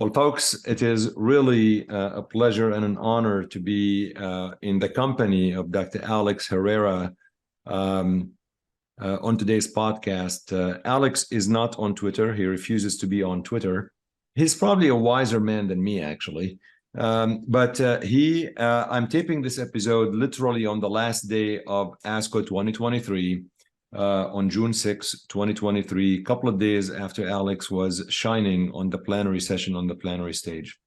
Well, folks, it is really a pleasure and an honor to be in the company of Dr. Alex Herrera on today's podcast. Alex is not on Twitter. He refuses to be on Twitter. He's probably a wiser man than me, actually. But I'm taping this episode literally on the last day of ASCO 2023. On June 6, 2023, a couple of days after Alex was shining on the plenary session on the plenary stage.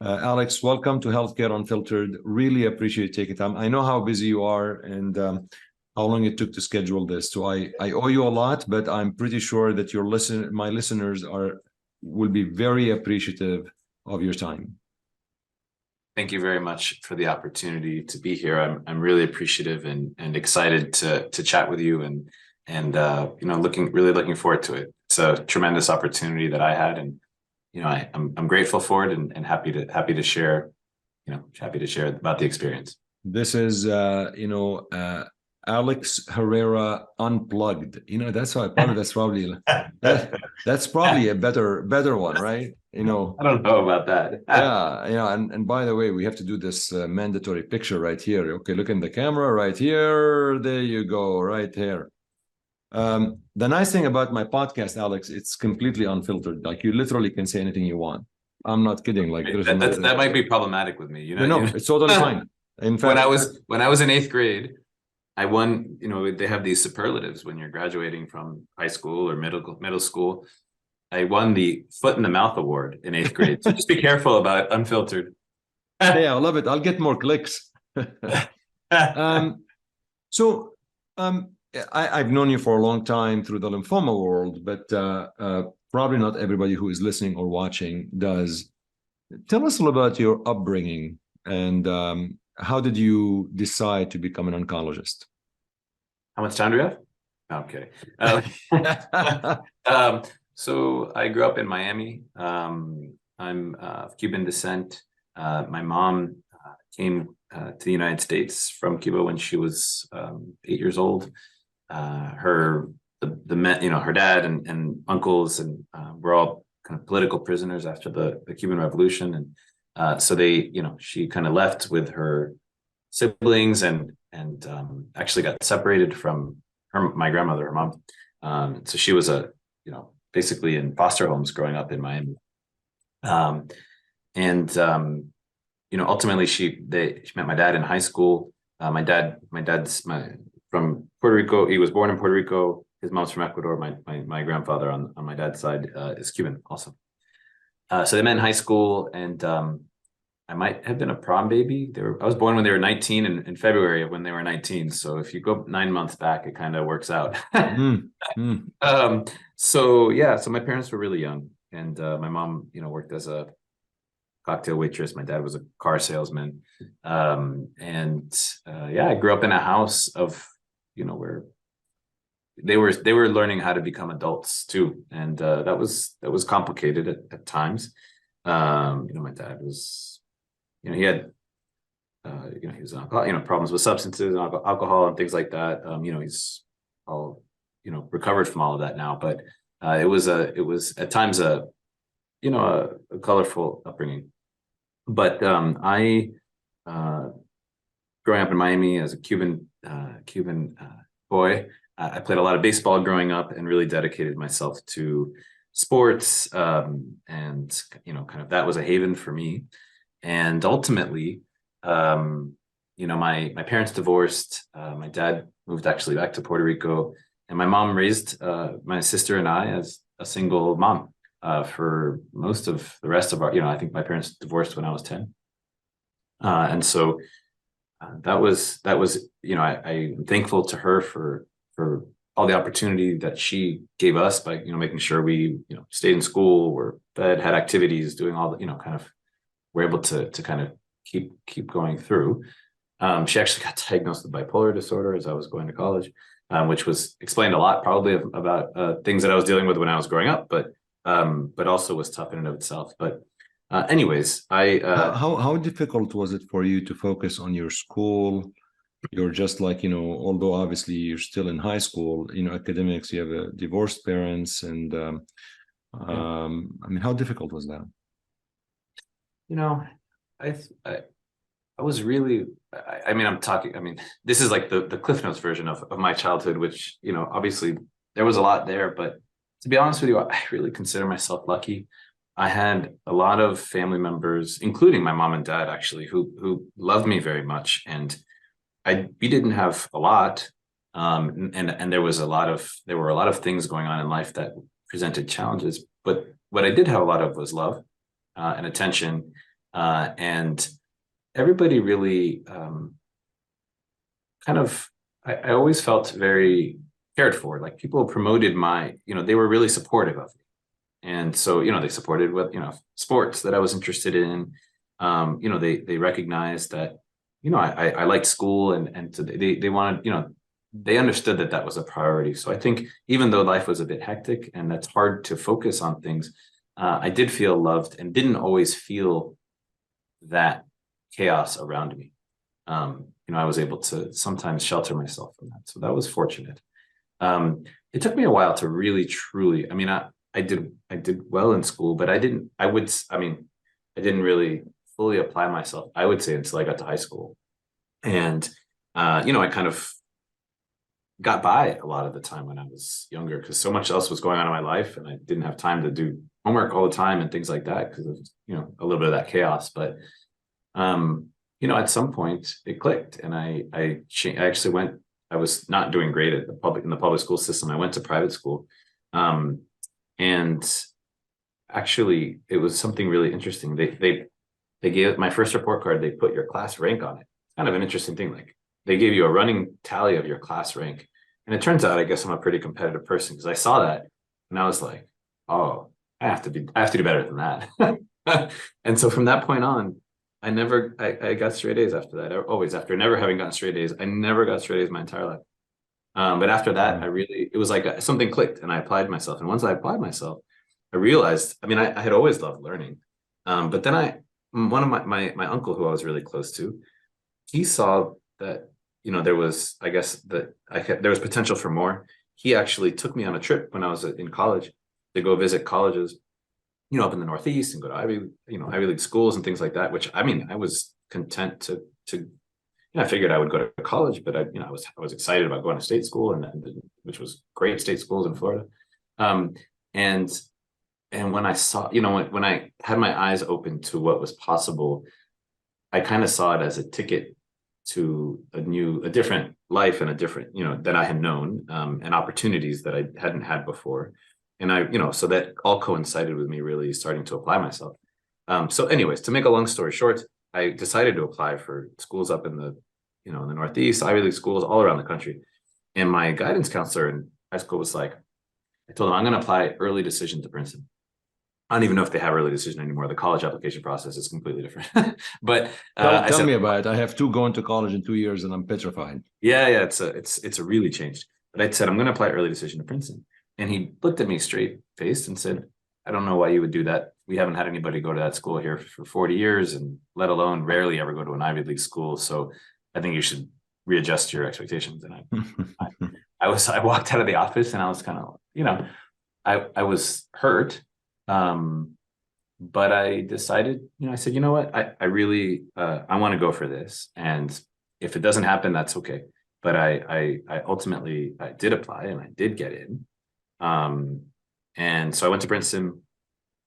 Alex, welcome to Healthcare Unfiltered. Really appreciate taking time. I know how busy you are and how long it took to schedule this. So I owe you a lot, but I'm pretty sure that my listeners will be very appreciative of your time. Thank you very much for the opportunity to be here. I'm really appreciative and excited to chat with you and really looking forward to it. It's a tremendous opportunity that I had, and I'm grateful for it and happy to share about the experience. This is Alex Herrera Unplugged. That's probably a better one, right? I don't know about that. And by the way, we have to do this mandatory picture right here. Okay, look in the camera right here. There you go, right here. The nice thing about my podcast, Alex, it's completely unfiltered. Like, you literally can say anything you want. I'm not kidding. Like, that might be problematic with me. No, it's totally fine. In fact, when I was in 8th grade, I won. They have these superlatives when you're graduating from high school or middle school. I won the Foot in the Mouth Award in 8th grade. So just be careful about unfiltered. Yeah, I love it. I'll get more clicks. I've known you for a long time through the lymphoma world, but probably not everybody who is listening or watching does. Tell us a little about your upbringing and how did you decide to become an oncologist? How much time do we have? No, I'm kidding. So I grew up in Miami. I'm of Cuban descent. My mom came to the United States from Cuba when she was 8 years old. Her dad and uncles and were all kind of political prisoners after the Cuban Revolution, and so she kind of left with her siblings and actually got separated from my grandmother, her mom. So she was basically in foster homes growing up in Miami. Ultimately she met my dad in high school. My dad's from Puerto Rico. He was born in Puerto Rico. His mom's from Ecuador. My grandfather on my dad's side is Cuban also. So they met in high school, and I might have been a prom baby. I was born when they were 19 in February of when they were 19. So if you go 9 months back, it kind of works out. So my parents were really young, and my mom, worked as a cocktail waitress. My dad was a car salesman. I grew up in a house of, where they were learning how to become adults too. And that was complicated at times. My dad was, he had, he was problems with substances and alcohol and things like that. He's all, recovered from all of that now, but it was at times a colorful upbringing. But growing up in Miami as a Cuban boy, I played a lot of baseball growing up and really dedicated myself to sports, and kind of that was a haven for me. And ultimately, my parents divorced. My dad moved actually back to Puerto Rico, and my mom raised my sister and I as a single mom for most of the rest of our. I think my parents divorced when I was 10, and so that was. I'm thankful to her for all the opportunity that she gave us by making sure we stayed in school, were fed, had activities, doing all the kind of. We're able to kind of keep going through. She actually got diagnosed with bipolar disorder as I was going to college, which was explained a lot probably about things that I was dealing with when I was growing up, but also was tough in and of itself. But anyways, how difficult was it for you to focus on your school? You're just like, although obviously you're still in high school, academics, you have divorced parents, and how difficult was that? you know, I, I, I was really, I mean, this is like the Cliff Notes version of my childhood, which, you know, obviously there was a lot there, but to be honest with you, I really consider myself lucky. I had a lot of family members, including my mom and dad, actually, who loved me very much. And we didn't have a lot. And there were a lot of things going on in life that presented challenges, but what I did have a lot of was love, and attention, and everybody really, I always felt very cared for. Like people promoted they were really supportive of me. And so, they supported what, sports that I was interested in. They recognized that, I liked school, and so they wanted, they understood that that was a priority. So I think even though life was a bit hectic and that's hard to focus on things, I did feel loved and didn't always feel that chaos around me. I was able to sometimes shelter myself from that. So that was fortunate. It took me a while to really, truly, I did well in school, but I didn't really fully apply myself, I would say, until I got to high school. And, I kind of got by a lot of the time when I was younger because so much else was going on in my life and I didn't have time to do homework all the time and things like that because of, a little bit of that chaos. But, at some point it clicked and I actually went, I was not doing great in the public school system. I went to private school. And actually it was something really interesting. They gave my first report card, they put your class rank on it. It's kind of an interesting thing. Like they gave you a running tally of your class rank. And it turns out, I guess I'm a pretty competitive person because I saw that and I was like, oh, I have to do better than that. And so from that point on, I got straight A's after that. After never having gotten straight A's, I never got straight A's my entire life. But after that, it was like something clicked and I applied myself. And once I applied myself, I realized, I had always loved learning. But then one of my uncle who I was really close to, he saw that, there was, I guess that there was potential for more. He actually took me on a trip when I was in college to go visit colleges, up in the Northeast and go to Ivy League schools and things like that, which I was content to I figured I would go to college, but I was excited about going to state school which was great state schools in Florida. And when I saw, when I had my eyes open to what was possible, I kind of saw it as a ticket to a different life and a different, that I had known, and opportunities that I hadn't had before. And so that all coincided with me really starting to apply myself. So anyways, to make a long story short, I decided to apply for schools up in the Northeast, Ivy League schools all around the country. And my guidance counselor in high school was like, I told him I'm going to apply early decision to Princeton. I don't even know if they have early decision anymore. The college application process is completely different. But tell me about it. I have two going to college in 2 years and I'm petrified. Yeah, it's a really changed. But I said, I'm going to apply early decision to Princeton. And he looked at me straight faced and said, I don't know why you would do that. We haven't had anybody go to that school here for 40 years and let alone rarely ever go to an Ivy League school. So I think you should readjust your expectations. And I walked out of the office and I was kind of, I was hurt. But I decided, I said, you know what, I really, I want to go for this. And if it doesn't happen, that's okay. But I ultimately, I did apply and I did get in. And so I went to Princeton,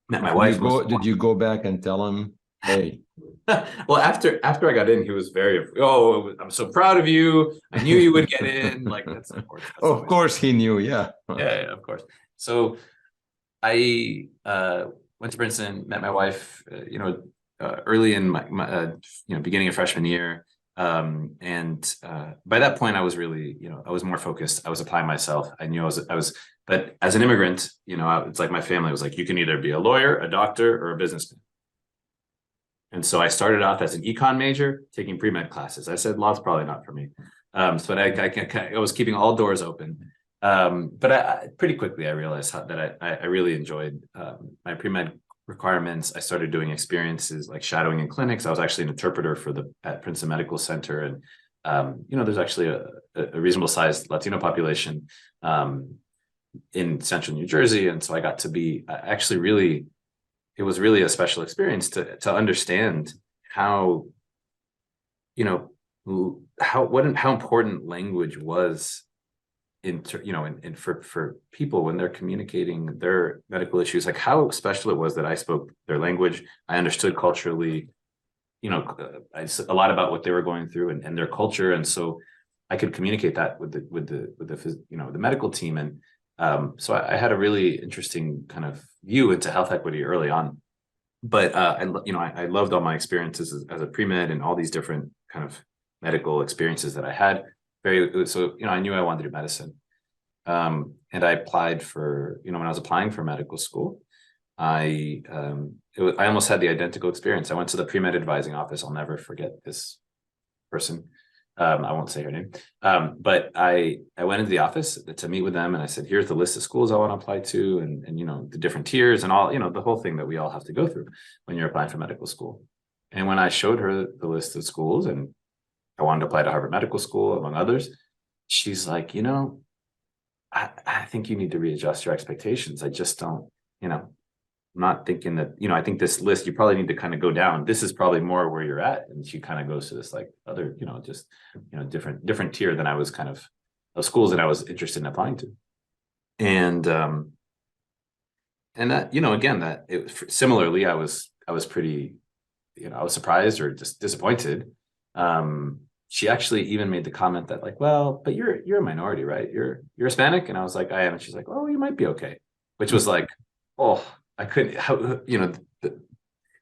met my wife. Did you go back and tell him, hey? Well, after I got in, he was I'm so proud of you. I knew you would get in. Like that's of course. Of course he knew. Yeah. Yeah, of course. So I went to Princeton, met my wife, early in my beginning of freshman year. And by that point I was really, I was more focused. I was applying myself. I knew I was, but as an immigrant, it's like my family was like, you can either be a lawyer, a doctor, or a businessman. And so I started off as an econ major, taking pre-med classes. I said, law's probably not for me. So I was keeping all doors open. But I pretty quickly I realized that I really enjoyed my pre-med requirements. I started doing experiences like shadowing in clinics. I was actually an interpreter at Princeton Medical Center, and there's actually a reasonable sized Latino population in central New Jersey, and so I got to be actually really it was really a special experience to understand how, how important language was in for people when they're communicating their medical issues, like how special it was that I spoke their language. I understood culturally, a lot about what they were going through and their culture. And so I could communicate that with the medical team. And so I had a really interesting kind of view into health equity early on. But I loved all my experiences as a pre-med and all these different kind of medical experiences that I had. I knew I wanted to do medicine. And I applied for, when I was applying for medical school, I almost had the identical experience. I went to the pre-med advising office. I'll never forget this person. I won't say her name. But I went into the office to meet with them, and I said, here's the list of schools I want to apply to, and the different tiers and all, the whole thing that we all have to go through when you're applying for medical school. And when I showed her the list of schools, and I wanted to apply to Harvard Medical School, among others, she's like, I think you need to readjust your expectations. I just don't, I'm not thinking that, I think this list, you probably need to kind of go down. This is probably more where you're at. And she kind of goes to this like other, different tier than I was kind of schools that I was interested in applying to. And that, again, that similarly, I was pretty, I was surprised or just disappointed. She actually even made the comment that like, well, but you're a minority, right? You're Hispanic. And I was like, I am. And she's like, oh, you might be okay. Which was like, oh, I couldn't,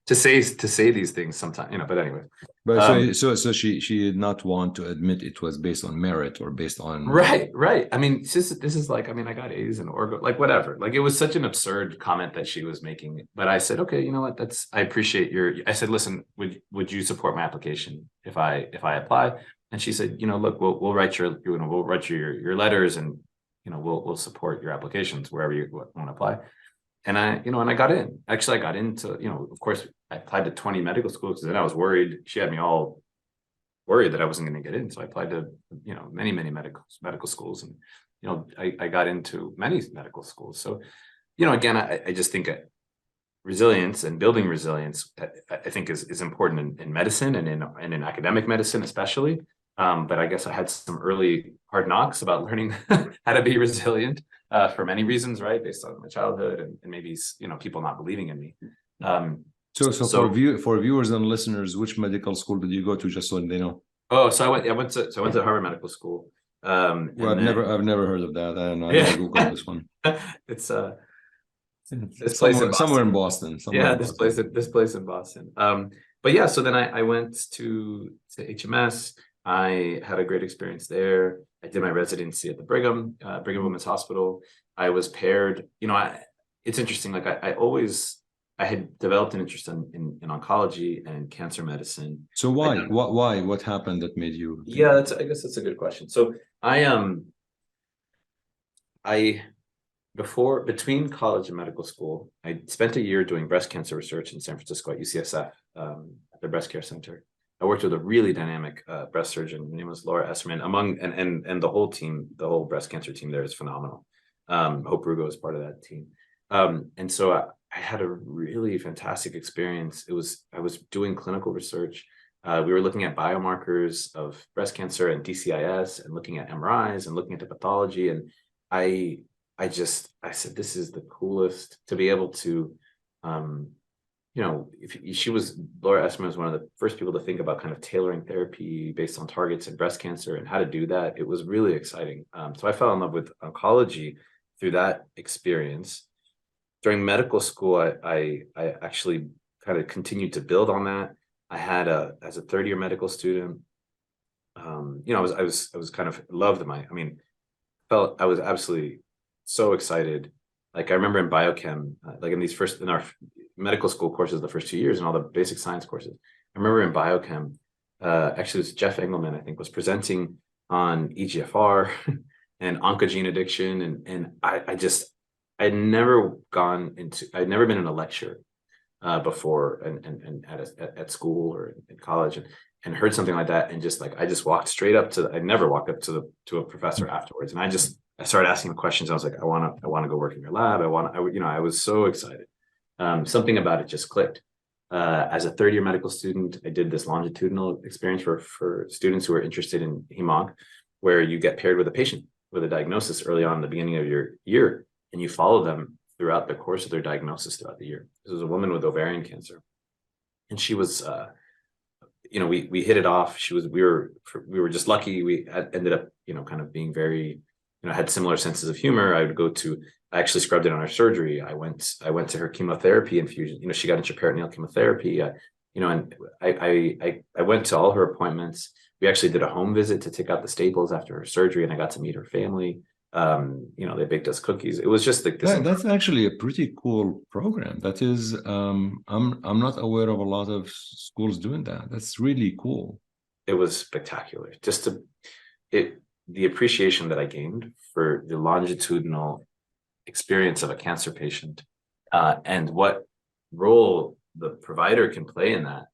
to say these things sometimes, but anyway. But so she did not want to admit it was based on merit or based on. Right. I mean, this is like, I got A's in Orgo, like whatever. Like it was such an absurd comment that she was making. But I said, okay, you know what? I appreciate I said, listen, would you support my application if I apply? And she said, look, we'll write your letters, and we'll support your applications wherever you want to apply. And I got in. Actually, I got into, of course, I applied to 20 medical schools, because then I was worried. She had me all worried that I wasn't going to get in. So I applied to, many medical schools, and, I got into many medical schools. So, again, I just think resilience and building resilience, I think is important in medicine and in academic medicine, especially. But I guess I had some early hard knocks about learning how to be resilient for many reasons, right? Based on my childhood and maybe, people not believing in me. So for viewers and listeners, which medical school did you go to, just so they know? Oh, so I went to Harvard Medical School. Well, I've never heard of that. I Googled this one. It's somewhere in Boston. This place in Boston. But yeah, so then I went to HMS. I had a great experience there. I did my residency at the Brigham Women's Hospital. I was paired, it's interesting. Like I had developed an interest in oncology and cancer medicine. So why? What happened that made you? Yeah, I guess that's a good question. So between college and medical school, I spent a year doing breast cancer research in San Francisco at UCSF, at the breast care center. I worked with a really dynamic breast surgeon. Her name was Laura Esserman. And the whole team, the whole breast cancer team there is phenomenal. Hope Rugo is part of that team. And so I had a really fantastic experience. I was doing clinical research. We were looking at biomarkers of breast cancer and DCIS, and looking at MRIs and looking at the pathology. And I said, this is the coolest to be able to, Laura Esserman was one of the first people to think about kind of tailoring therapy based on targets in breast cancer and how to do that. It was really exciting. So I fell in love with oncology through that experience. During medical school, I actually kind of continued to build on that. I had as a third year medical student, I was kind of loved I was absolutely so excited. Like I remember in biochem, like in our medical school courses, the first 2 years and all the basic science courses, I remember in biochem, actually it was Jeff Engelman, I think, was presenting on EGFR and oncogene addiction. And I'd never been in a lecture before and at school or in college and heard something like that. And I just walked straight up I never walked up to a professor afterwards. And I started asking him questions. I was like, I want to go work in your lab. I was so excited. something about it just clicked. As a third year medical student, I did this longitudinal experience for students who are interested in hem-onc, where you get paired with a patient with a diagnosis early on in the beginning of your year, and you follow them throughout the course of their diagnosis throughout the year. This was a woman with ovarian cancer, and she was, we hit it off. We were just lucky. We ended up, kind of being very, had similar senses of humor. I actually scrubbed it on her surgery. I went to her chemotherapy infusion. She got intraperitoneal chemotherapy. And I went to all her appointments. We actually did a home visit to take out the staples after her surgery, and I got to meet her family. They baked us cookies. It was just like this. That's actually a pretty cool program. That is, I'm not aware of a lot of schools doing that. That's really cool. It was spectacular. The appreciation that I gained for the longitudinal experience of a cancer patient, and what role the provider can play in that,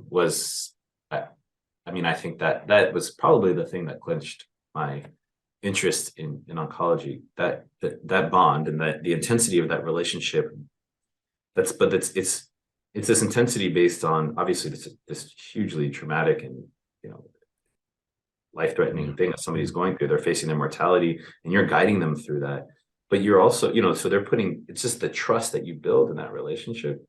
was, I think that was probably the thing that clinched my interest in oncology, that bond and the intensity of that relationship. It's this intensity based on, obviously, this hugely traumatic and life-threatening thing that somebody's going through. They're facing their mortality, and you're guiding them through that. But you're also, so it's just the trust that you build in that relationship,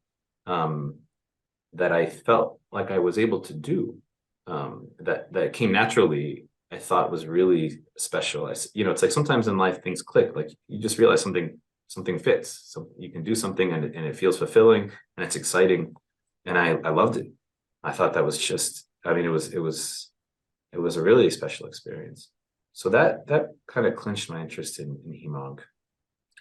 that I felt like I was able to do, that came naturally. I thought was really special. It's like sometimes in life things click, like you just realize something fits. So you can do something and it feels fulfilling and it's exciting. And I loved it. I thought that was just, it was a really special experience. So that kind of clinched my interest in hem-onc.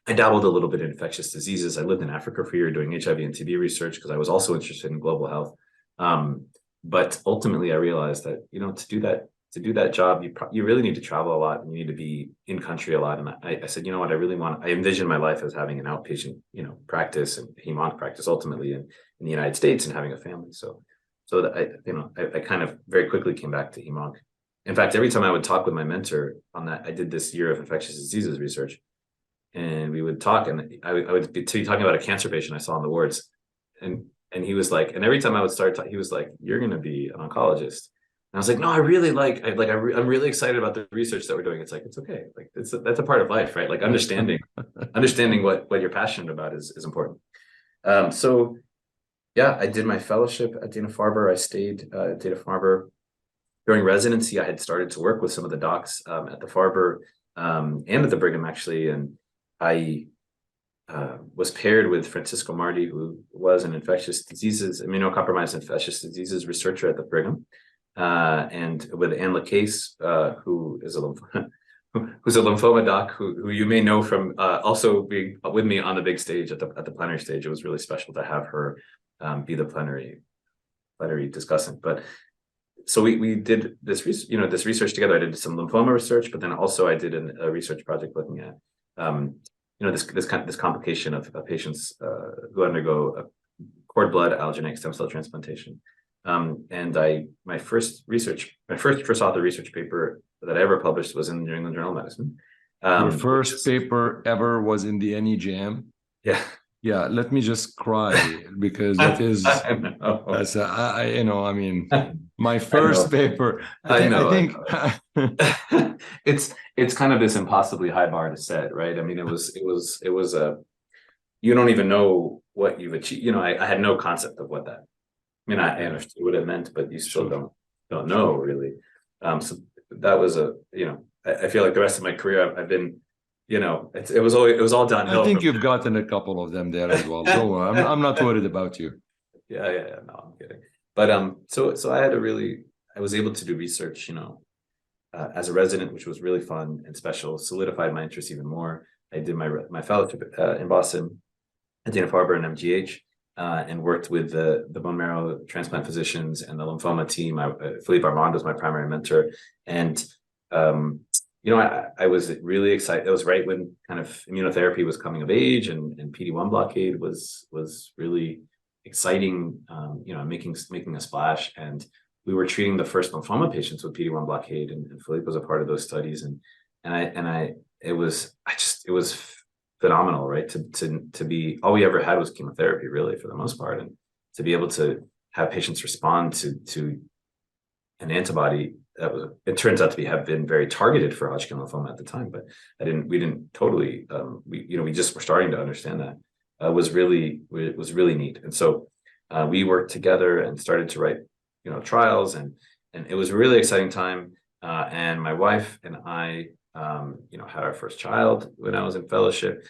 I dabbled a little bit in infectious diseases. I lived in Africa for a year doing HIV and TB research because I was also interested in global health. But ultimately I realized that, to do that job, you really need to travel a lot and you need to be in country a lot. And I said, you know what, I envision my life as having an outpatient, practice and hem-onc practice ultimately in the United States and having a family. So that I kind of very quickly came back to hem-onc. In fact, every time I would talk with my mentor on that, I did this year of infectious diseases research, and we would talk, and I would be talking about a cancer patient I saw in the wards, and he was like, and every time I would start, he was like, "You're going to be an oncologist." And I was like, "No, I'm really excited about the research that we're doing." It's like, it's okay, like that's a part of life, right? Like understanding what you're passionate about is important. So yeah, I did my fellowship at Dana-Farber. I stayed at Dana-Farber. During residency, I had started to work with some of the docs at the Farber and at the Brigham, actually, and I was paired with Francisco Marti, who was an immunocompromised infectious diseases researcher at the Brigham, and with Anne Lacasse, who is who's a lymphoma doc, who you may know from also being with me on the big stage at the plenary stage. It was really special to have her be the plenary discussant. But so we did this research together. I did some lymphoma research, but then also I did a research project looking at this complication of patients who undergo cord blood allogeneic stem cell transplantation. And my first author research paper that I ever published was in the New England Journal of Medicine. Your first paper ever was in the NEJM? Yeah. Yeah, let me just cry because that is, my first paper. I think it's kind of this impossibly high bar to set, right? I mean, it was you don't even know what you've achieved. I had no concept of what that. I mean, I understood what it meant, but you still don't know really. So that was I feel like the rest of my career I've been. It was all downhill. I think you've gotten a couple of them there as well. Don't worry, I'm not worried about you. Yeah. No, I'm kidding. But so I was able to do research, as a resident, which was really fun and special, solidified my interest even more. I did my fellowship in Boston at Dana-Farber and MGH, and worked with the bone marrow transplant physicians and the lymphoma team. Philippe Armand was my primary mentor, and I was really excited. That was right when kind of immunotherapy was coming of age, and PD-1 blockade was really exciting. Making a splash, and we were treating the first lymphoma patients with PD-1 blockade, and Philippe was a part of those studies, it was phenomenal, right? To be, all we ever had was chemotherapy, really, for the most part, and to be able to have patients respond to an antibody that was, it turns out to have been very targeted for Hodgkin lymphoma at the time, but we didn't totally, we just were starting to understand that, was really neat. And so we worked together and started to write, trials, and it was a really exciting time. And my wife and I, had our first child when I was in fellowship,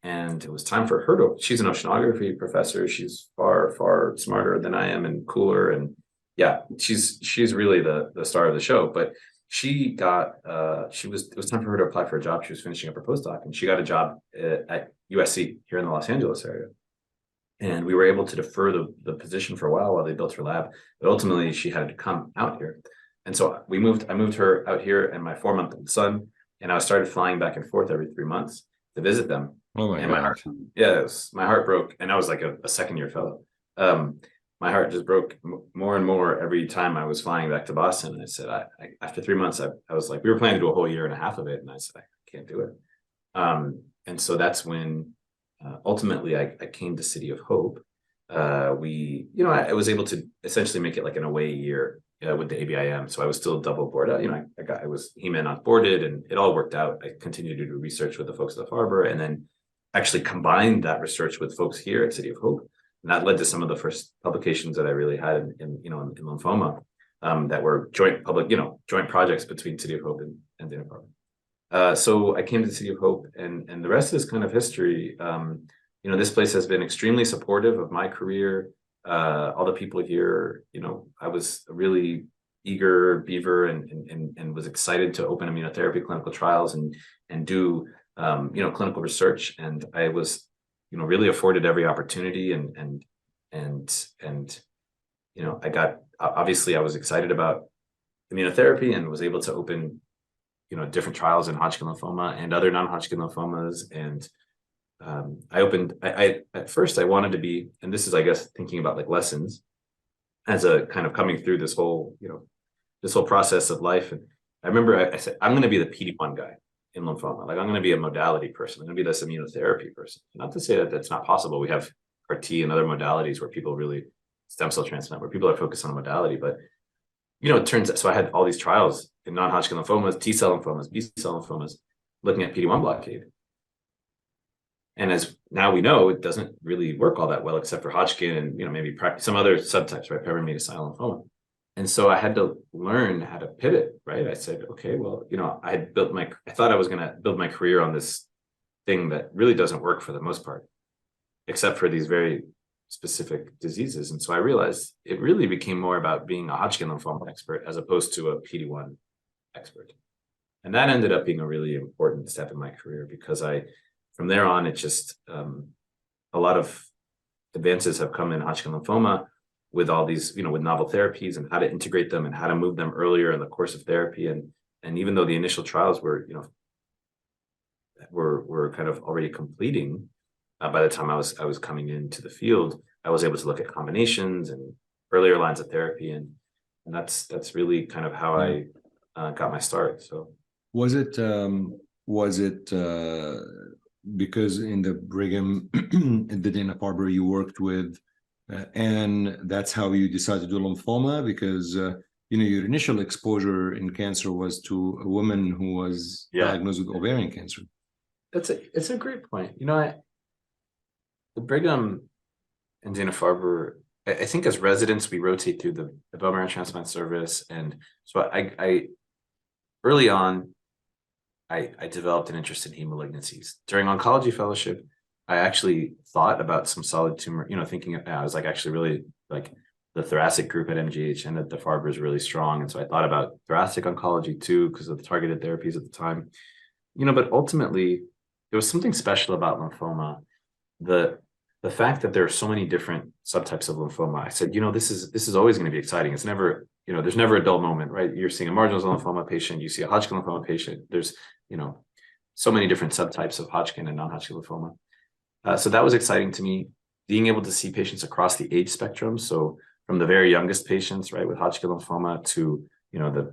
and it was time for her to, she's an oceanography professor. She's far, far smarter than I am and cooler. And yeah, she's really the star of the show. But she got, it was time for her to apply for a job. She was finishing up her postdoc, and she got a job at USC here in the Los Angeles area. And we were able to defer the position for a while they built her lab. But ultimately, she had to come out here. And so I moved her out here and my 4-month-old son, and I started flying back and forth every 3 months to visit them. Oh my God. My heart broke. And I was like a second-year fellow. My heart just broke more and more every time I was flying back to Boston. And I said, after 3 months, I was like, we were planning to do a whole year and a half of it. And I said, I can't do it. And so that's when ultimately I came to City of Hope. I was able to essentially make it like an away year with the ABIM. So I was still double board out. I was He-Man on boarded, and it all worked out. I continued to do research with the folks at the Farber, and then actually combined that research with folks here at City of Hope. And that led to some of the first publications that I really had in lymphoma, that were joint projects between City of Hope and Dana-Farber. So I came to City of Hope, and the rest is kind of history. This place has been extremely supportive of my career. All the people here, I was a really eager beaver and was excited to open immunotherapy clinical trials and do clinical research. And I was, really afforded every opportunity and I got, obviously I was excited about immunotherapy and was able to open, different trials in Hodgkin lymphoma and other non-Hodgkin lymphomas. And I at first I wanted to be, and this is, I guess, thinking about like lessons as a kind of coming through this whole process of life. And I remember I said, I'm going to be the PD-1 guy in lymphoma. Like, I'm going to be a modality person. I'm going to be this immunotherapy person. Not to say that that's not possible. We have CAR-T and other modalities where people really, stem cell transplant, where people are focused on a modality. But, it turns out, so I had all these trials in non-Hodgkin lymphomas, T-cell lymphomas, B-cell lymphomas, looking at PD-1 blockade. And as now we know, it doesn't really work all that well, except for Hodgkin and, maybe some other subtypes, right? Perimetastyle lymphoma. And so I had to learn how to pivot, right? I said, okay, well, I thought I was going to build my career on this thing that really doesn't work for the most part, except for these very specific diseases. And so I realized it really became more about being a Hodgkin lymphoma expert as opposed to a PD-1 expert. And that ended up being a really important step in my career, because from there on, it just, a lot of advances have come in Hodgkin lymphoma with all these, with novel therapies and how to integrate them and how to move them earlier in the course of therapy. And even though the initial trials were, were kind of already completing, by the time I was coming into the field, I was able to look at combinations and earlier lines of therapy. And that's really kind of how I got my start. So was it because in the Brigham, the Dana-Farber you worked with, and that's how you decided to do lymphoma? Because your initial exposure in cancer was to a woman who was diagnosed with ovarian cancer. It's a great point. The Brigham and Dana-Farber, I think as residents we rotate through the bone marrow transplant service, and so I early on I developed an interest in heme malignancies. During oncology fellowship, I actually thought about some solid tumor, thinking I was like actually really like the thoracic group at MGH and at the Farber is really strong. And so I thought about thoracic oncology too, because of the targeted therapies at the time, but ultimately there was something special about lymphoma. The fact that there are so many different subtypes of lymphoma, I said, this is always going to be exciting. It's never, there's never a dull moment, right? You're seeing a marginal zone lymphoma patient, you see a Hodgkin lymphoma patient. There's, so many different subtypes of Hodgkin and non-Hodgkin lymphoma. So that was exciting to me, being able to see patients across the age spectrum. So from the very youngest patients, right, with Hodgkin lymphoma to, the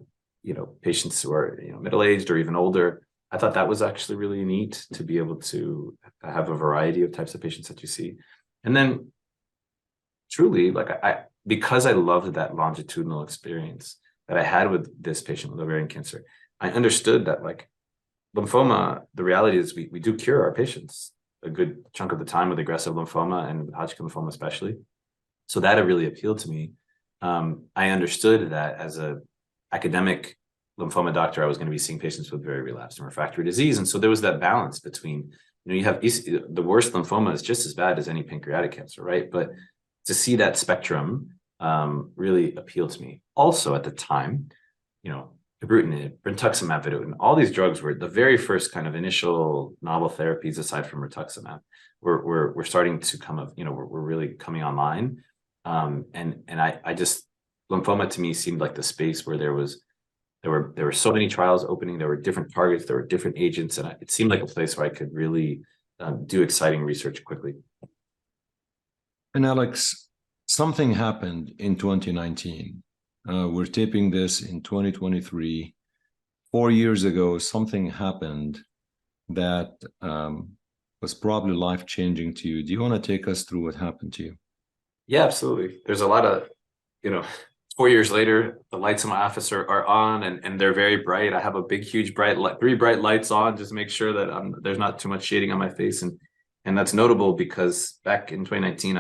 patients who are, middle-aged or even older, I thought that was actually really neat to be able to have a variety of types of patients that you see. And then truly, like because I loved that longitudinal experience that I had with this patient with ovarian cancer, I understood that like lymphoma, the reality is we do cure our patients a good chunk of the time with aggressive lymphoma and with Hodgkin lymphoma especially. So that really appealed to me. I understood that as a academic lymphoma doctor, I was going to be seeing patients with very relapsed and refractory disease. And so there was that balance between, you have the worst lymphoma is just as bad as any pancreatic cancer, right? But to see that spectrum really appealed to me. Also at the time, ibrutinib, brentuximab vedotin, all these drugs were the very first kind of initial novel therapies aside from rituximab. We're starting to come up, we're really coming online. And I just, lymphoma to me seemed like the space where there were so many trials opening, there were different targets, there were different agents, and it seemed like a place where I could really do exciting research quickly. And Alex, something happened in 2019. We're taping this in 2023. 4 years ago, something happened that was probably life-changing to you. Do you want to take us through what happened to you? Yeah, absolutely. There's a lot of, 4 years later, the lights in my office are on and they're very bright. I have a big, huge, three bright lights on, just to make sure that there's not too much shading on my face. And that's notable because back in 2019,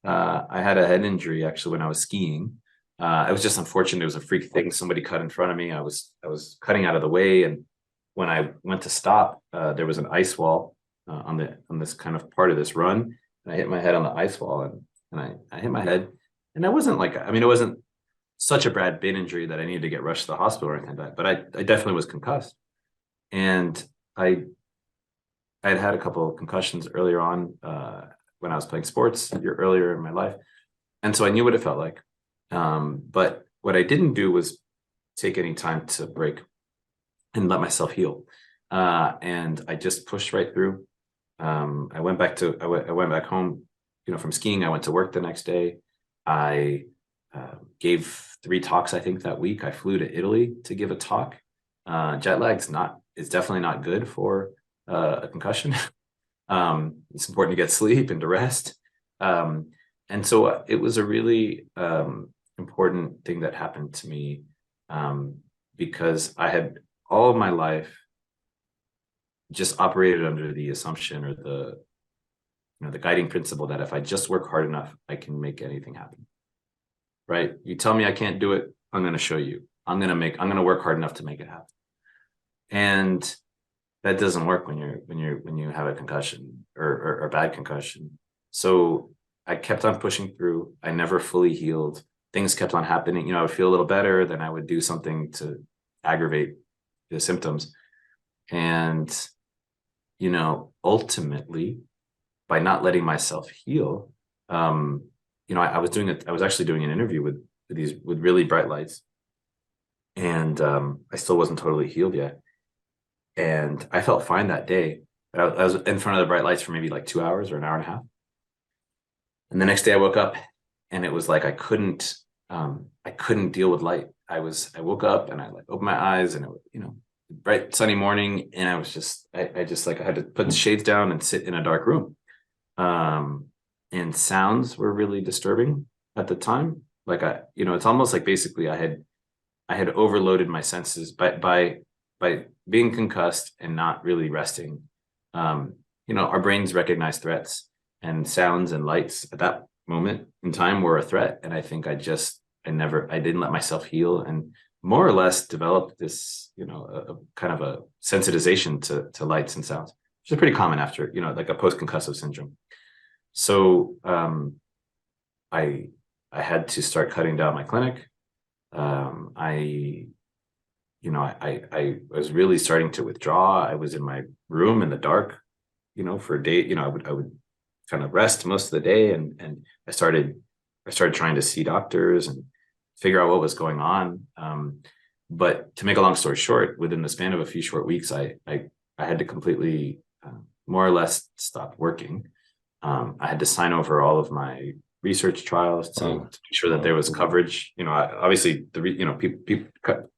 I had a head injury actually when I was skiing. It was just unfortunate. It was a freak thing. Somebody cut in front of me. I was cutting out of the way. And when I went to stop, there was an ice wall on this kind of part of this run. And I hit my head on the ice wall and I hit my head. And it wasn't such a bad bone injury that I needed to get rushed to the hospital or anything like that, but I definitely was concussed. And I had a couple of concussions earlier on when I was playing sports a year earlier in my life. And so I knew what it felt like. But what I didn't do was take any time to break and let myself heal. And I just pushed right through. I went back home, from skiing. I went to work the next day. I gave 3 talks, I think, that week. I flew to Italy to give a talk. Jet lag's it's definitely not good for a concussion. It's important to get sleep and to rest. And so it was a really important thing that happened to me because I had all of my life just operated under the assumption or the guiding principle that if I just work hard enough, I can make anything happen. Right? You tell me I can't do it, I'm going to show you. I'm going to work hard enough to make it happen. And that doesn't work when you have a concussion or a bad concussion. So I kept on pushing through. I never fully healed. Things kept on happening. I would feel a little better, then I would do something to aggravate the symptoms. And, ultimately, by not letting myself heal, I was actually doing an interview with really bright lights, and I still wasn't totally healed yet. And I felt fine that day, but I was in front of the bright lights for maybe like 2 hours or an hour and a half. And the next day I woke up and it was like I couldn't deal with light. I woke up and I opened my eyes and it was, bright sunny morning, and I was I had to put the shades down and sit in a dark room. And sounds were really disturbing at the time. It's almost like basically I had overloaded my senses by being concussed and not really resting. Our brains recognize threats, and sounds and lights at that moment in time were a threat. And I think I didn't let myself heal and more or less developed this, a kind of a sensitization to lights and sounds, which is pretty common after, like a post-concussive syndrome. So I had to start cutting down my clinic. I was really starting to withdraw. I was in my room in the dark, for a day. I would kind of rest most of the day, and I started trying to see doctors and figure out what was going on. But to make a long story short, within the span of a few short weeks, I had to completely, more or less, stop working. I had to sign over all of my research trials to make sure that there was coverage. Obviously, people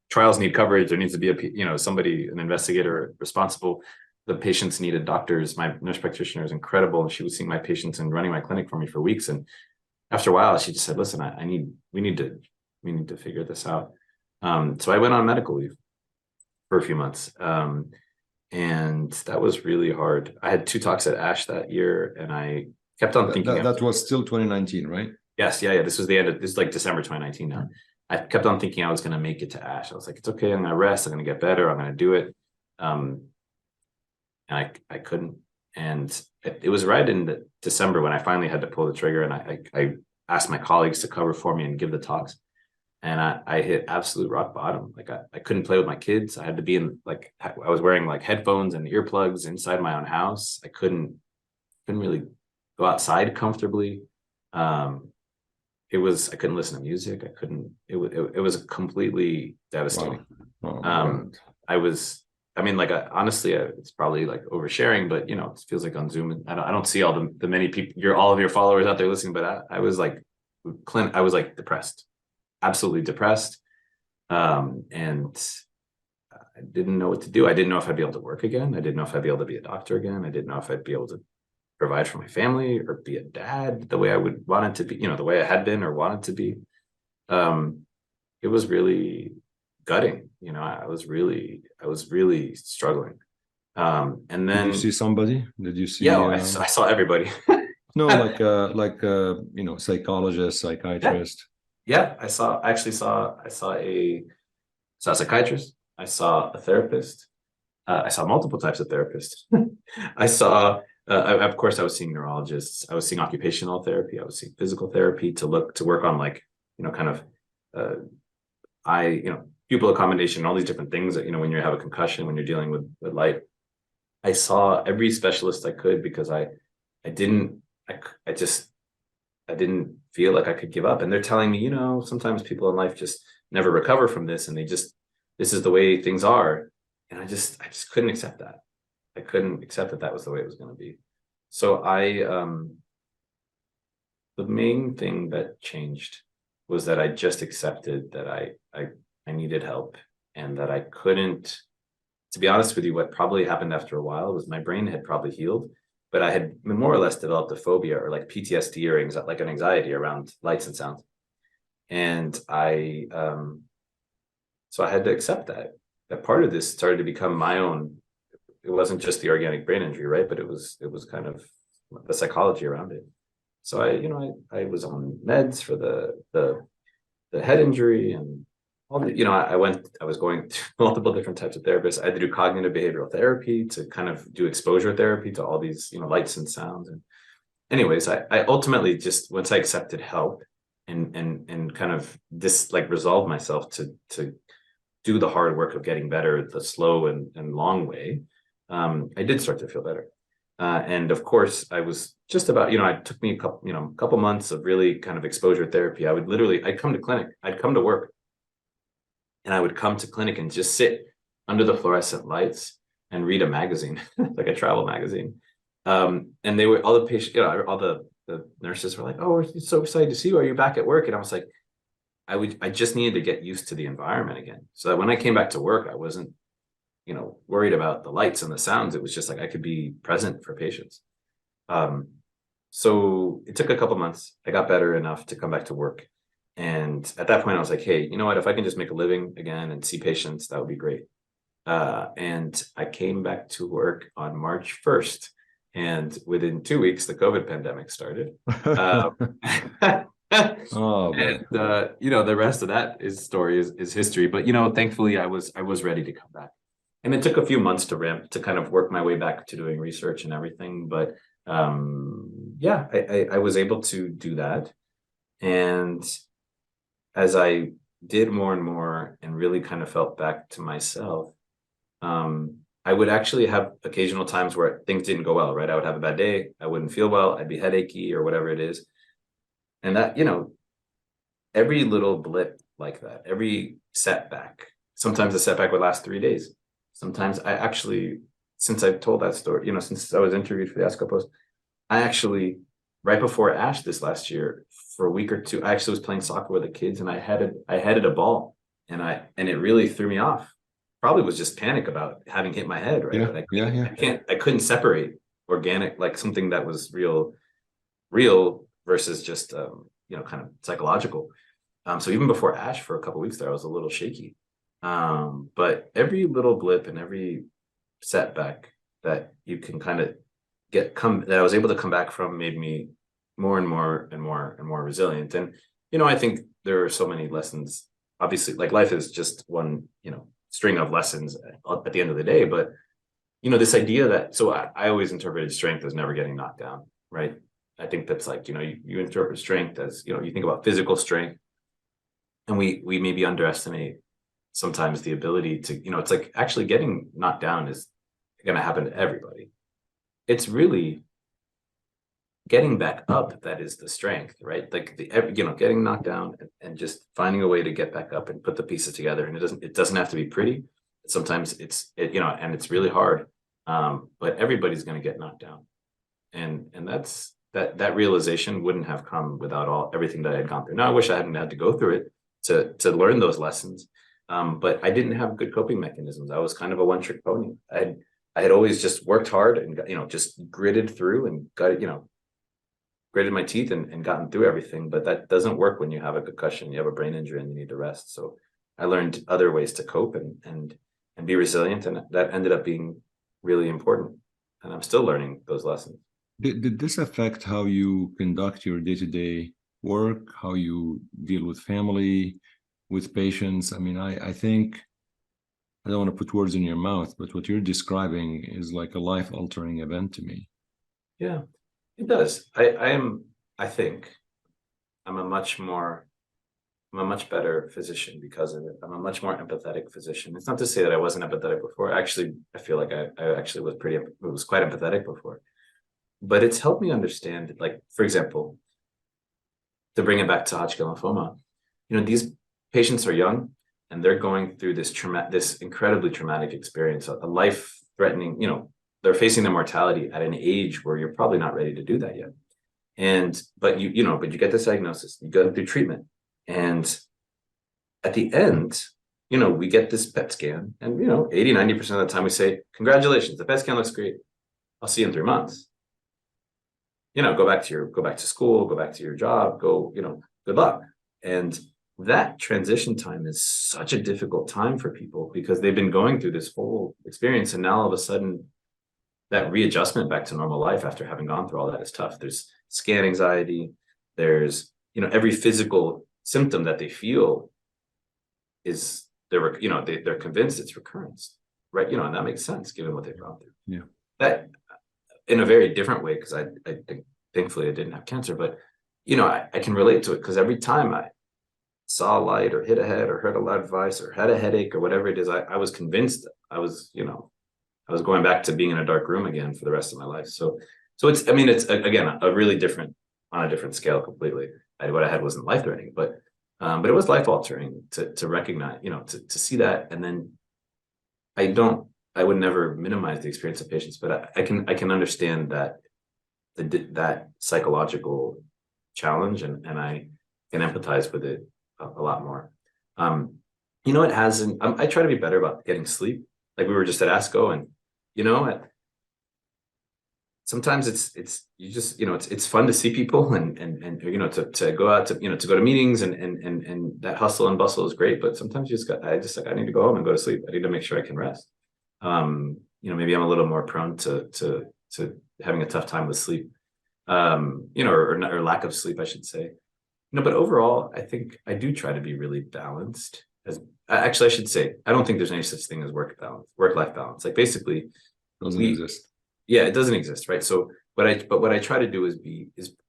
trials need coverage. There needs to be somebody, an investigator responsible. The patients needed doctors. My nurse practitioner is incredible, and she was seeing my patients and running my clinic for me for weeks. And after a while, she just said, "Listen, we need to figure this out." So I went on medical leave for a few months, and that was really hard. I had 2 talks at ASH that year, and I kept on thinking. That was still 2019, right? Yes, yeah. This was this is like December 2019 now. I kept on thinking I was going to make it to ASH. I was like, it's okay. I'm going to rest. I'm going to get better. I'm going to do it. And I couldn't. And it was right in December when I finally had to pull the trigger. And I asked my colleagues to cover for me and give the talks. And I hit absolute rock bottom. Like I couldn't play with my kids. I had to be I was wearing like headphones and earplugs inside my own house. I couldn't really go outside comfortably. I couldn't listen to music. It was completely devastating. Wow. Honestly, it's probably like oversharing, but it feels like on Zoom. I don't see all the many people, all of your followers out there listening, but I was like, Clint, I was like depressed, absolutely depressed. And I didn't know what to do. I didn't know if I'd be able to work again. I didn't know if I'd be able to be a doctor again. I didn't know if I'd be able to provide for my family or be a dad the way I would want it to be, the way I had been or wanted to be. It was really gutting. I was really struggling. And then did you see somebody? Did you see? Yeah, I saw everybody. No, like psychologist, psychiatrist. Yeah, I saw a psychiatrist. I saw a therapist. I saw multiple types of therapists. I saw, of course, I was seeing neurologists. I was seeing occupational therapy. I was seeing physical therapy to work on pupil accommodation, all these different things that, when you have a concussion, when you're dealing with light. I saw every specialist I could because I didn't feel like I could give up. And they're telling me, sometimes people in life just never recover from this, and this is the way things are. And I just couldn't accept that. I couldn't accept that was the way it was going to be. So the main thing that changed was that I just accepted that I needed help, and that I couldn't, to be honest with you, what probably happened after a while was my brain had probably healed, but I had more or less developed a phobia or like PTSD or like an anxiety around lights and sounds. And so I had to accept that part of this started to become my own. It wasn't just the organic brain injury, right? But it was kind of the psychology around it. So I was on meds for the head injury, and all the, I was going to multiple different types of therapists. I had to do cognitive behavioral therapy to kind of do exposure therapy to all these, lights and sounds. And anyways, I ultimately just, once I accepted help and kind of resolved myself to do the hard work of getting better, the slow and long way, I did start to feel better. And of course, I was just about, it took me a couple months of really kind of exposure therapy. I'd come to clinic, I'd come to work, and I would come to clinic and just sit under the fluorescent lights and read a magazine, like a travel magazine. And they were, all the patients, all the nurses were like, "Oh, we're so excited to see you. Are you back at work?" And I was like, I just needed to get used to the environment again. So that when I came back to work, I wasn't, worried about the lights and the sounds. It was just like I could be present for patients. So it took a couple months. I got better enough to come back to work. And at that point, I was like, hey, you know what? If I can just make a living again and see patients, that would be great. And I came back to work on March 1st. And within 2 weeks, the COVID pandemic started. Oh, and the rest of that story is history. But thankfully, I was ready to come back. And it took a few months to kind of work my way back to doing research and everything. But I was able to do that. And as I did more and more and really kind of felt back to myself, I would actually have occasional times where things didn't go well, right? I would have a bad day. I wouldn't feel well. I'd be headachy or whatever it is. And that, every little blip like that, every setback, sometimes the setback would last 3 days. Sometimes I actually, since I've told that story, since I was interviewed for the ASCO post, I actually, right before ASH this last year, for a week or two, I actually was playing soccer with the kids, and I headed a ball and it really threw me off. Probably was just panic about having hit my head, right? Yeah, But yeah. I couldn't separate organic, like something that was real versus just kind of psychological. So even before ASH, for a couple of weeks there, I was a little shaky. But every little blip and every setback that you can kind of that I was able to come back from made me more and more and more and more resilient. And I think there are so many lessons. Obviously, like life is just one string of lessons at the end of the day. But this idea that, so I always interpreted strength as never getting knocked down, right? I think that's like, you interpret strength as, you think about physical strength, and we maybe underestimate sometimes the ability to, it's like actually getting knocked down is going to happen to everybody. It's really getting back up that is the strength, right? Like getting knocked down and just finding a way to get back up and put the pieces together. And it doesn't have to be pretty. Sometimes and it's really hard. But everybody's going to get knocked down. And that realization wouldn't have come without everything that I had gone through. Now I wish I hadn't had to go through it to learn those lessons. But I didn't have good coping mechanisms. I was kind of a one-trick pony. I had always just worked hard and just gritted through and got it, gritted my teeth and gotten through everything. But that doesn't work when you have a concussion, you have a brain injury, and you need to rest. So I learned other ways to cope and be resilient, and that ended up being really important. And I'm still learning those lessons. Did this affect how you conduct your day-to-day work, how you deal with family, with patients? I mean, I think, I don't want to put words in your mouth, but what you're describing is like a life-altering event to me. Yeah, it does. I think I'm a much better physician because of it. I'm a much more empathetic physician. It's not to say that I wasn't empathetic before. Actually, I feel like I actually was quite empathetic before. But it's helped me understand, like, for example, to bring it back to Hodgkin lymphoma, these patients are young and they're going through this incredibly traumatic experience, a life-threatening, they're facing their mortality at an age where you're probably not ready to do that yet. But you get this diagnosis, you go through treatment, and at the end, we get this PET scan, and 80-90% of the time we say, congratulations, the PET scan looks great. I'll see you in 3 months. Go back to school, go back to your job, good luck. And that transition time is such a difficult time for people because they've been going through this whole experience. And now all of a sudden that readjustment back to normal life after having gone through all that is tough. There's scan anxiety. There's, every physical symptom that they feel is they're convinced it's recurrence, right? And that makes sense given what they've gone through. Yeah. That, in a very different way, because I think thankfully I didn't have cancer, but I can relate to it because every time I saw a light or hit a head or heard a loud voice or had a headache or whatever it is, I was convinced I was going back to being in a dark room again for the rest of my life. So it's again a really different, on a different scale completely. What I had wasn't life threatening, but it was life altering to recognize, to see that. And then I would never minimize the experience of patients, but I can understand that that psychological challenge, and I can empathize with it a lot more. It hasn't. I try to be better about getting sleep. Like we were just at ASCO, and sometimes it's fun to see people and to go out to to go to meetings and that hustle and bustle is great, but sometimes I need to go home and go to sleep. I need to make sure I can rest. Maybe I'm a little more prone to having a tough time with sleep, or lack of sleep, I should say. But overall, I think I do try to be really balanced. I should say, I don't think there's any such thing as work-life balance. Like basically, Doesn't exist. Yeah, it doesn't exist, right? So what I try to do is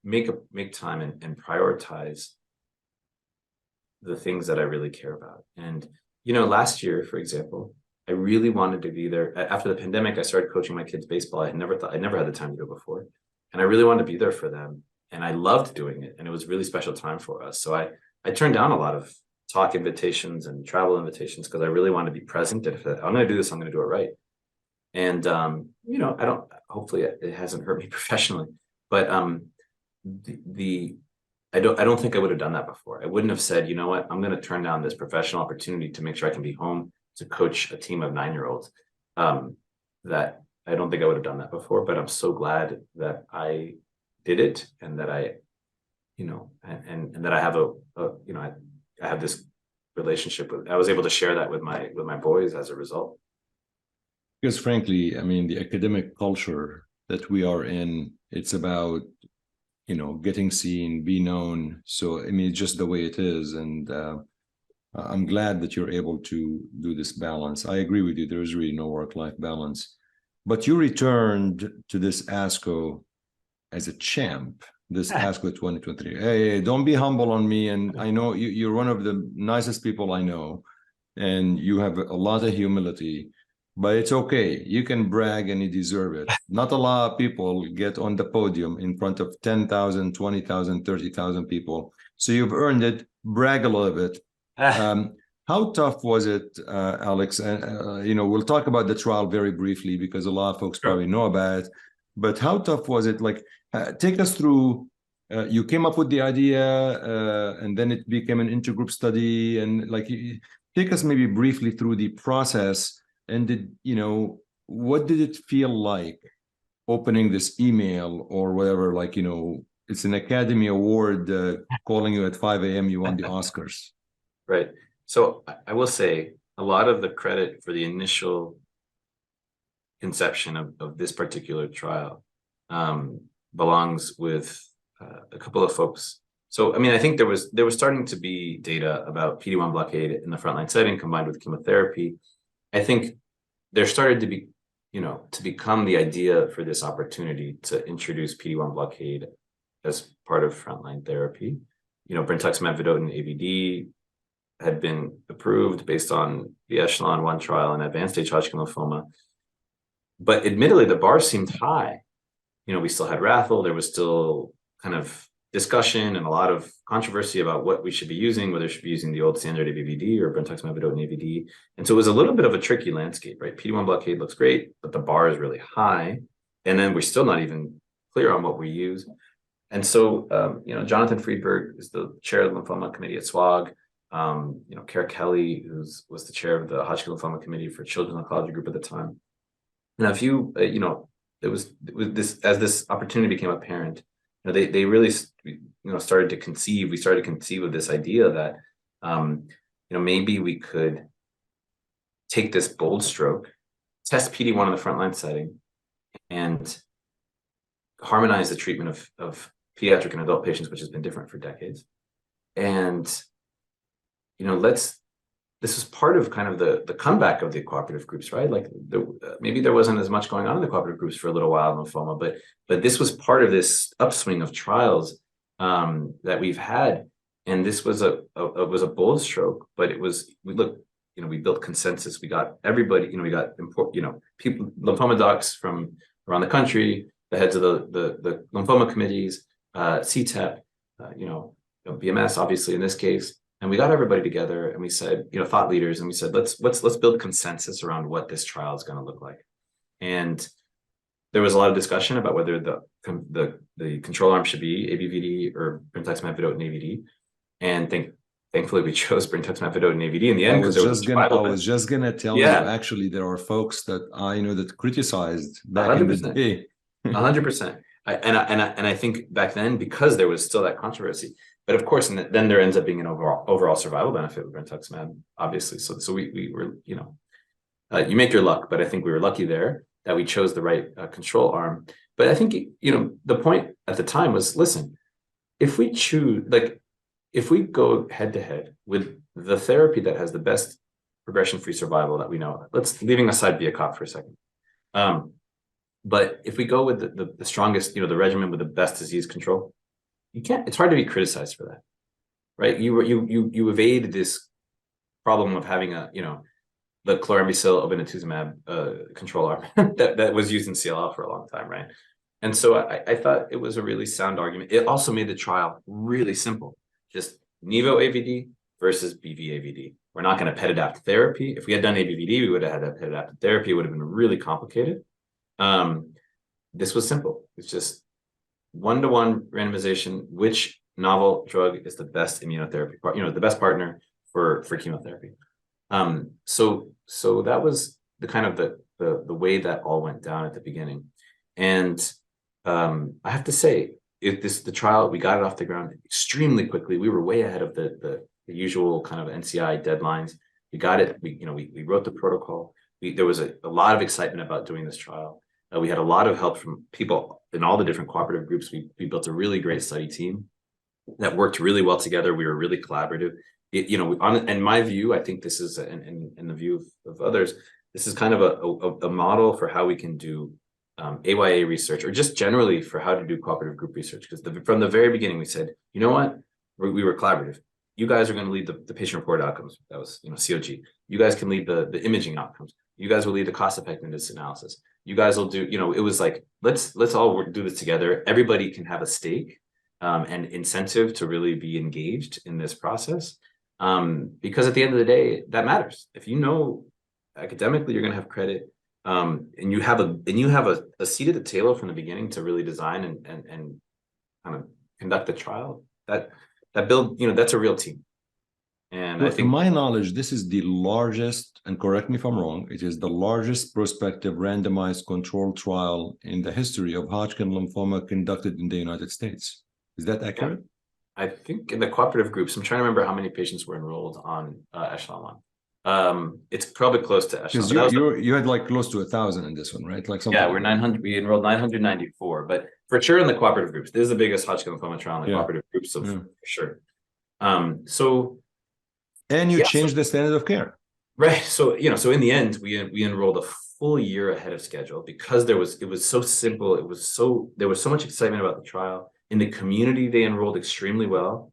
make time and prioritize the things that I really care about. And last year, for example, I really wanted to be there. After the pandemic, I started coaching my kids baseball. I never had the time to do it before. And I really wanted to be there for them. And I loved doing it. And it was a really special time for us. So I turned down a lot of talk invitations and travel invitations because I really wanted to be present. And if I'm going to do this, I'm going to do it right. And, hopefully it hasn't hurt me professionally, but I I don't think I would have done that before. I wouldn't have said, you know what, I'm going to turn down this professional opportunity to make sure I can be home to coach a team of 9-year-olds. That I don't think I would have done that before, but I'm so glad that I did it, and that I, and that I have I have this relationship with. I was able to share that with my boys as a result. Because frankly, I mean, the academic culture that we are in, it's about, getting seen, be known. So, I mean, it's just the way it is. And I'm glad that you're able to do this balance. I agree with you. There is really no work-life balance. But you returned to this ASCO as a champ, this ASCO 2023. Hey, don't be humble on me. And I know you're one of the nicest people I know, and you have a lot of humility. But it's okay. You can brag and you deserve it. Not a lot of people get on the podium in front of 10,000, 20,000, 30,000 people. So you've earned it. Brag a little bit. How tough was it, Alex? And, we'll talk about the trial very briefly because a lot of folks probably know about it. But how tough was it? Like, take us through, you came up with the idea and then it became an intergroup study. And like, take us maybe briefly through the process. And what did it feel like opening this email or whatever? Like, it's an Academy Award calling you at 5 a.m. You won the Oscars. Right. So I will say a lot of the credit for the initial conception of this particular trial belongs with a couple of folks. So, I mean, I think there was starting to be data about PD-1 blockade in the frontline setting combined with chemotherapy. I think there started to be, to become the idea for this opportunity to introduce PD-1 blockade as part of frontline therapy. Brentuximab vedotin AVD had been approved based on the Echelon-1 trial in advanced stage Hodgkin lymphoma. But admittedly, the bar seemed high. We still had RATHL. There was still kind of discussion and a lot of controversy about what we should be using, whether we should be using the old standard AVD or brentuximab vedotin AVD. And so it was a little bit of a tricky landscape, right? PD-1 blockade looks great, but the bar is really high. And then we're still not even clear on what we use. And so, Jonathan Friedberg is the chair of the lymphoma committee at SWOG. Kara Kelly, who was the chair of the Hodgkin Lymphoma Committee for Children's Oncology Group at the time. And if you, it was this, as this opportunity became apparent, they really, started to conceive. We started to conceive of this idea that, maybe we could take this bold stroke, test PD-1 in the frontline setting, and harmonize the treatment of pediatric and adult patients, which has been different for decades. And this was part of kind of the comeback of the cooperative groups, right? Like maybe there wasn't as much going on in the cooperative groups for a little while in lymphoma, but this was part of this upswing of trials that we've had. And this was a bold stroke, but we built consensus. We got everybody, we got people, lymphoma docs from around the country, the heads of the lymphoma committees, CTEP, BMS, obviously in this case. And we got everybody together and we said, thought leaders, and we said, let's build consensus around what this trial is going to look like. And there was a lot of discussion about whether the control arm should be ABVD or brentuximab vedotin AVD. And thankfully we chose brentuximab vedotin AVD in the end. I was just gonna tell you, actually, there are folks that I know that criticized back 100%. In the day. 100%. And I think back then, because there was still that controversy, but of course, and then there ends up being an overall survival benefit with brentuximab, obviously. So we were, you make your luck, but I think we were lucky there that we chose the right control arm. But I think, the point at the time was, listen, if we go head to head with the therapy that has the best progression-free survival that we know, leaving aside VIACOP for a second. But if we go with the strongest, the regimen with the best disease control, it's hard to be criticized for that, right? You evade this problem of having the chlorambucil obinutuzumab control arm that was used in CLL for a long time, right? And so I thought it was a really sound argument. It also made the trial really simple, just Nivo AVD versus BV AVD. We're not going to pet adapt therapy. If we had done ABVD, we would have had that pet adapted therapy. It would have been really complicated. This was simple. It's just 1-to-1 randomization, which novel drug is the best immunotherapy, the best partner for chemotherapy. So that was the kind of the way that all went down at the beginning. And I have to say, the trial, we got it off the ground extremely quickly. We were way ahead of the usual kind of NCI deadlines. We got it. We wrote the protocol. There was a lot of excitement about doing this trial. We had a lot of help from people in all the different cooperative groups. We built a really great study team that worked really well together. We were really collaborative. In my view, I think this is, in the view of others, this is kind of a model for how we can do AYA research, or just generally for how to do cooperative group research. Because from the very beginning, we said, you know what, we were collaborative. You guys are going to lead the patient-reported outcomes. That was, COG. You guys can lead the imaging outcomes. You guys will lead the cost-effectiveness analysis. You guys will do, it was like, let's all do this together. Everybody can have a stake and incentive to really be engaged in this process. Because at the end of the day, that matters. If academically, you're going to have credit, and you have a seat at the table from the beginning to really design and kind of conduct the trial. That build, that's a real team. And I think, to my knowledge, this is the largest, and correct me if I'm wrong, it is the largest prospective randomized controlled trial in the history of Hodgkin lymphoma conducted in the United States. Is that accurate? Yeah. I think in the cooperative groups, I'm trying to remember how many patients were enrolled on Echelon 1. It's probably close to Echelon. Because you had like close to 1,000 in this one, right? Like something. Yeah, we're 900. We enrolled 994, but for sure in the cooperative groups, this is the biggest Hodgkin lymphoma trial in the cooperative groups, so for sure. And you changed the standard of care, right? So in the end, we enrolled a full year ahead of schedule because it was so simple. There was so much excitement about the trial. In the community, they enrolled extremely well,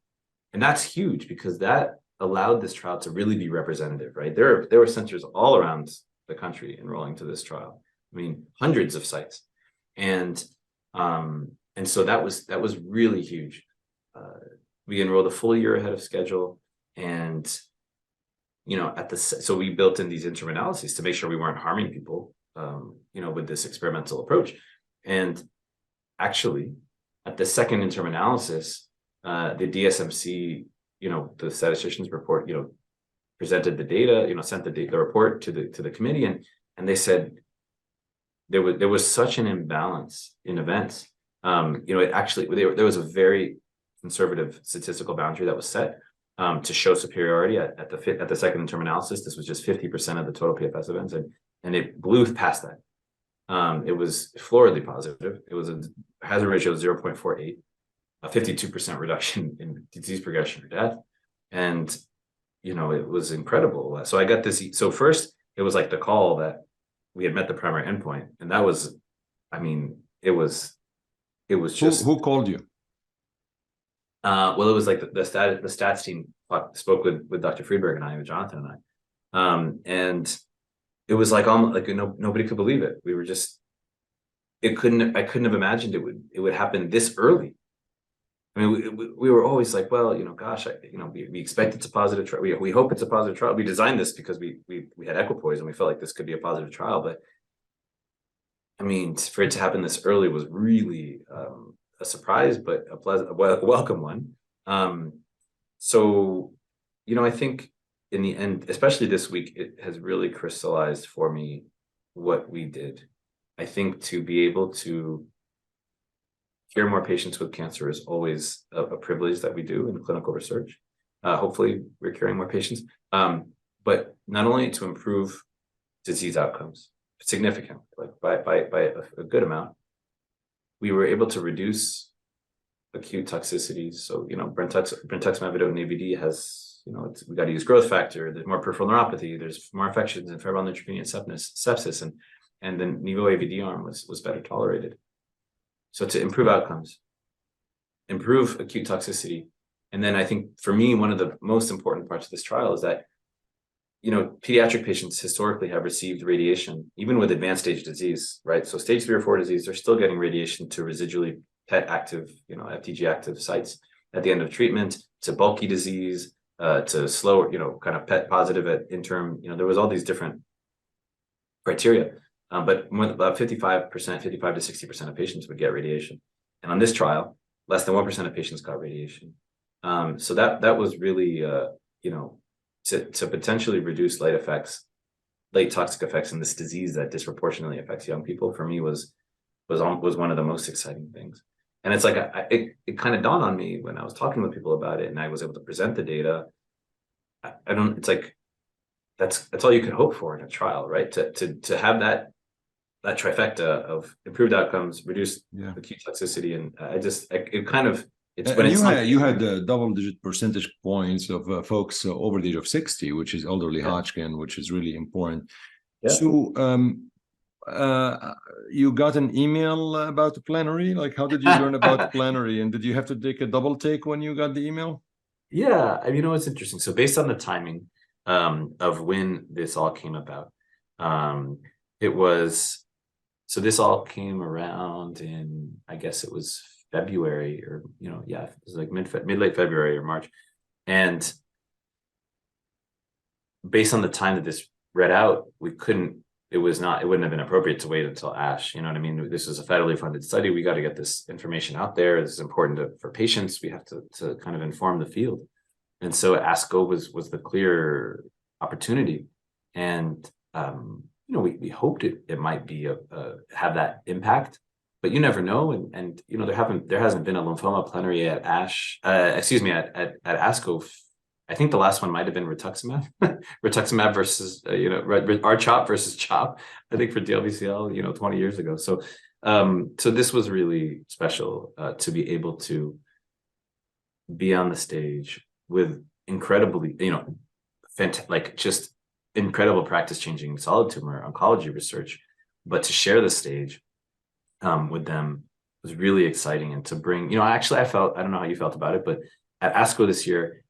and that's huge because that allowed this trial to really be representative, right? There were centers all around the country enrolling to this trial. I mean, hundreds of sites, and so that was really huge. We enrolled a full year ahead of schedule, and so we built in these interim analyses to make sure we weren't harming people, with this experimental approach. And actually, at the second interim analysis, the DSMC, the statisticians report, presented the data, sent the report to the committee, and they said there was such an imbalance in events. There was a very conservative statistical boundary that was set to show superiority at the second interim analysis. This was just 50% of the total PFS events, and it blew past that. It was floridly positive. It was a hazard ratio of 0.48, a 52% reduction in disease progression or death. And, it was incredible. So I got this. So first, it was like the call that we had met the primary endpoint. And that was, it was just. Who called you? Well, it was like the stats team spoke with Dr. Friedberg and I, with Jonathan and I. And it was like almost like nobody could believe it. We were just, I couldn't have imagined it would happen this early. We were always like, well, gosh, we expect it's a positive trial. We hope it's a positive trial. We designed this because we had equipoise and we felt like this could be a positive trial. But for it to happen this early was really a surprise, but a welcome one. So, I think in the end, especially this week, it has really crystallized for me what we did. I think to be able to cure more patients with cancer is always a privilege that we do in clinical research. Hopefully we're curing more patients, but not only to improve disease outcomes significantly, like by a good amount, we were able to reduce acute toxicities. So, brentuximab vedotin AVD has, we got to use growth factor. There's more peripheral neuropathy. There's more infections and febrile neutropenia, sepsis, and the Nivo AVD arm was better tolerated. So to improve outcomes, improve acute toxicity. And then I think for me, one of the most important parts of this trial is that, pediatric patients historically have received radiation, even with advanced stage disease, right? So stage 3 or 4 disease, they're still getting radiation to residually PET active, FDG active sites at the end of treatment, to bulky disease, to slow, kind of PET positive at interim. There was all these different criteria. But about 55% to 60% of patients would get radiation. And on this trial, less than 1% of patients got radiation. So that was really, to potentially reduce late toxic effects in this disease that disproportionately affects young people, for me was one of the most exciting things. And it's like, it kind of dawned on me when I was talking with people about it and I was able to present the data. It's like, that's all you could hope for in a trial, right? To have that trifecta of improved outcomes, reduced acute toxicity. And you had double-digit percentage points of folks over the age of 60, which is elderly Hodgkin, which is really important. Yeah. So you got an email about the plenary? Like, how did you learn about the plenary? And did you have to take a double take when you got the email? Yeah, it's interesting. So based on the timing of when this all came about, this all came around in, I guess it was February, or it was like mid-late February or March. And based on the time that this read out, it wouldn't have been appropriate to wait until ASH. You know what I mean? This is a federally funded study. We got to get this information out there. This is important for patients. We have to kind of inform the field. And so ASCO was the clear opportunity. And, we hoped it might be have that impact, but you never know. And there hasn't been a lymphoma plenary at at ASCO. I think the last one might have been rituximab, rituximab versus, R-CHOP versus CHOP, I think for DLBCL, 20 years ago. So this was really special to be able to be on the stage with incredibly, just incredible practice-changing solid tumor oncology research, but to share the stage with them was really exciting. And to bring, I felt, I don't know how you felt about it, but at ASCO this year,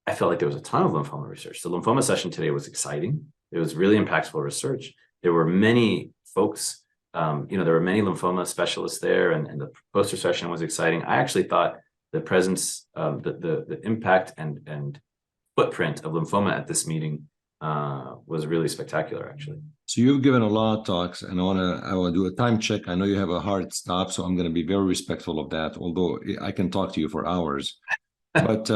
I felt like there was a ton of lymphoma research. The lymphoma session today was exciting. It was really impactful research. There were many folks, there were many lymphoma specialists there, and the poster session was exciting. I actually thought the presence, the impact and footprint of lymphoma at this meeting was really spectacular, actually. So you've given a lot of talks, and I want to do a time check. I know you have a hard stop, so I'm going to be very respectful of that, although I can talk to you for hours. But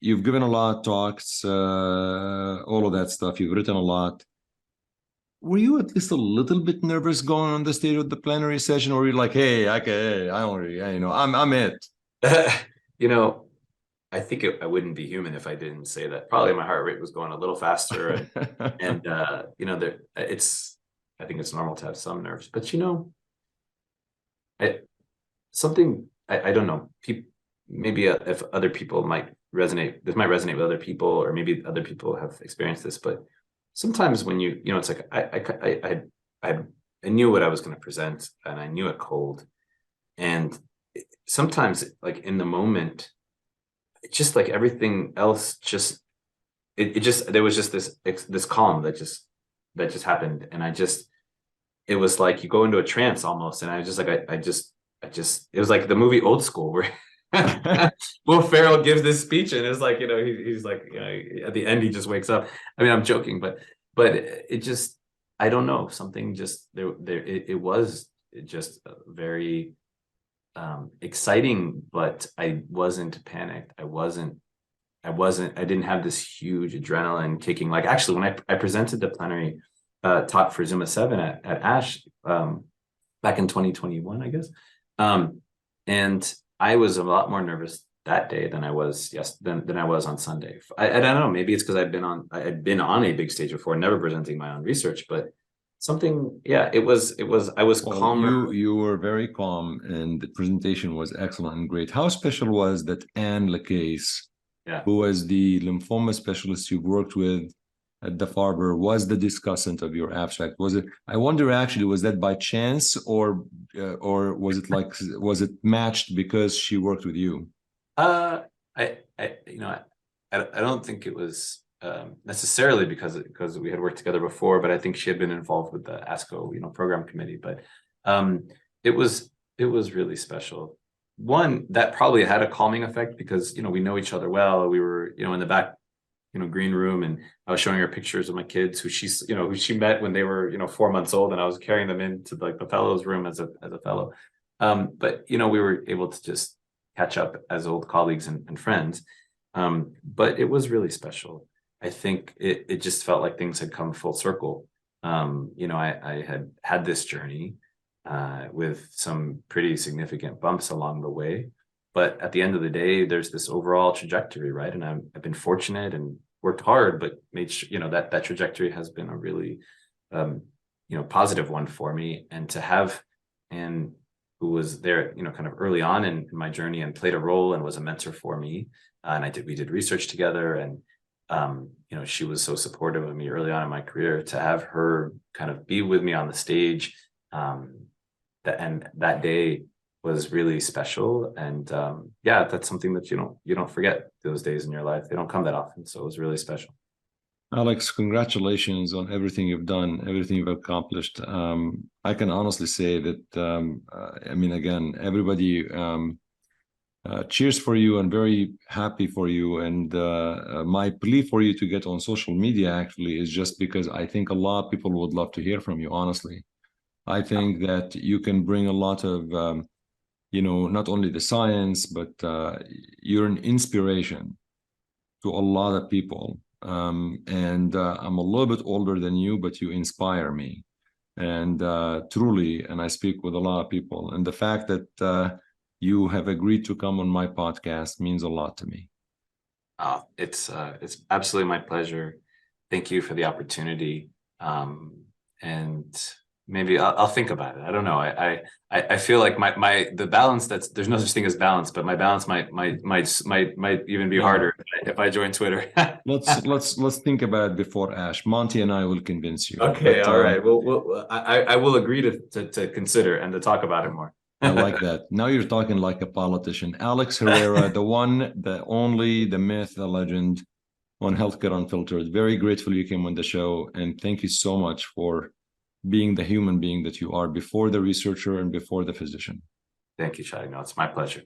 you've given a lot of talks, all of that stuff. You've written a lot. Were you at least a little bit nervous going on the stage of the plenary session, or were you like, hey, okay, I don't really, I'm it? I think I wouldn't be human if I didn't say that. Probably my heart rate was going a little faster, and I think it's normal to have some nerves, but I don't know. Maybe if other people this might resonate with other people, or maybe other people have experienced this, but sometimes when it's like, I knew what I was going to present, and I knew it cold. And sometimes, like, in the moment, it's just like everything else there was just this calm that just happened. And it was like you go into a trance almost. And I was just like, it was like the movie Old School, where Will Ferrell gives this speech, and it's like, he's like, at the end, he just wakes up. I mean, I'm joking, but it just, I don't know, something just it was just very exciting, but I wasn't panicked. I didn't have this huge adrenaline kicking. Like, actually, when I presented the plenary talk for Zuma 7 at ASH back in 2021, I guess. And I was a lot more nervous that day than I was than I was on Sunday. I don't know, maybe it's because I had been on a big stage before, never presenting my own research, but something, I was calmer. You were very calm, and the presentation was excellent and great. How special was that Anne Lacaze, who was the lymphoma specialist you worked with at the Farber, was the discussant of your abstract? I wonder, actually, was that by chance, or was it matched because she worked with you? I don't think it was necessarily because we had worked together before, but I think she had been involved with the ASCO, program committee. But it was really special. One, that probably had a calming effect because, we know each other well. We were, in the back, green room, and I was showing her pictures of my kids who she met when they were, 4 months old, and I was carrying them into like the fellows room as a fellow. But, we were able to just catch up as old colleagues and friends. But it was really special. I think it just felt like things had come full circle. I had this journey with some pretty significant bumps along the way. But at the end of the day, there's this overall trajectory, right? And I've been fortunate and worked hard, but made sure, that trajectory has been a really, positive one for me. And to have Anne, who was there, kind of early on in my journey and played a role and was a mentor for me. And we did research together, and she was so supportive of me early on in my career. To have her kind of be with me on the stage, that day was really special. And that's something that you don't forget, those days in your life. They don't come that often, so it was really special. Alex, congratulations on everything you've done, everything you've accomplished. I can honestly say that, again, everybody cheers for you and very happy for you. And my plea for you to get on social media actually is just because I think a lot of people would love to hear from you, honestly. I think that you can bring a lot of, not only the science, but you're an inspiration to a lot of people. And I'm a little bit older than you, but you inspire me. And truly, and I speak with a lot of people. And the fact that you have agreed to come on my podcast means a lot to me. It's absolutely my pleasure. Thank you for the opportunity. And maybe I'll think about it. I don't know. I feel like the balance, there's no such thing as balance, but my balance might even be harder if I join Twitter. let's think about it before Ash. Monty and I will convince you. Okay, all right. Well, I will agree to consider and to talk about it more. I like that. Now you're talking like a politician. Alex Herrera, the one, the only, the myth, the legend on Healthcare Unfiltered. Very grateful you came on the show, and thank you so much for being the human being that you are before the researcher and before the physician. Thank you, Shadi. No, it's my pleasure.